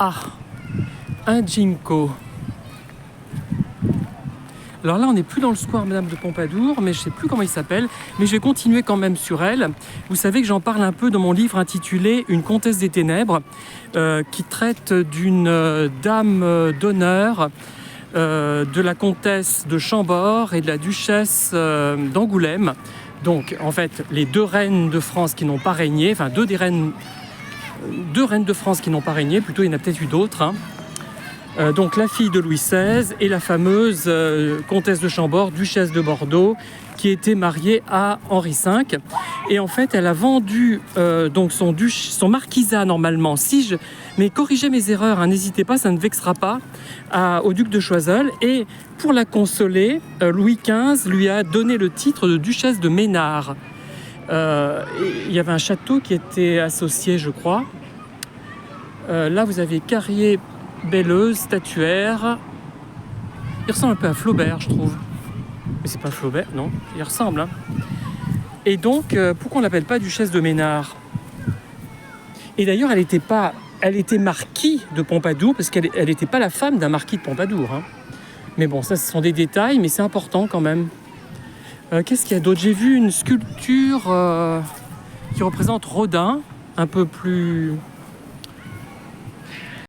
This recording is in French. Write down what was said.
Ah, un ginkgo. Alors là, on n'est plus dans le square Madame de Pompadour, mais je ne sais plus comment il s'appelle, mais je vais continuer quand même sur elle. Vous savez que j'en parle un peu dans mon livre intitulé « Une comtesse des ténèbres », qui traite d'une dame d'honneur, de la comtesse de Chambord et de la duchesse d'Angoulême. Donc, en fait, les deux reines de France qui n'ont pas régné, enfin deux reines de France qui n'ont pas régné, plutôt il y en a peut-être eu d'autres, hein. Donc la fille de Louis XVI et la fameuse comtesse de Chambord, duchesse de Bordeaux, qui était mariée à Henri V. Et en fait, elle a vendu donc son marquisat normalement. Mais corrigez mes erreurs, hein, n'hésitez pas, ça ne vexera pas, au duc de Choiseul. Et pour la consoler, Louis XV lui a donné le titre de duchesse de Ménard. Il y avait un château qui était associé, je crois. Là, vous avez Carrier Belleuse, statuaire. Il ressemble un peu à Flaubert, je trouve. Mais c'est pas Flaubert, non. Il ressemble, hein. Et donc, pourquoi on l'appelle pas duchesse de Ménard? Et d'ailleurs, elle était marquis de Pompadour, parce qu'elle n'était pas la femme d'un marquis de Pompadour, hein. Mais bon, ça, ce sont des détails, mais c'est important quand même. Qu'est-ce qu'il y a d'autre? J'ai vu une sculpture qui représente Rodin, un peu plus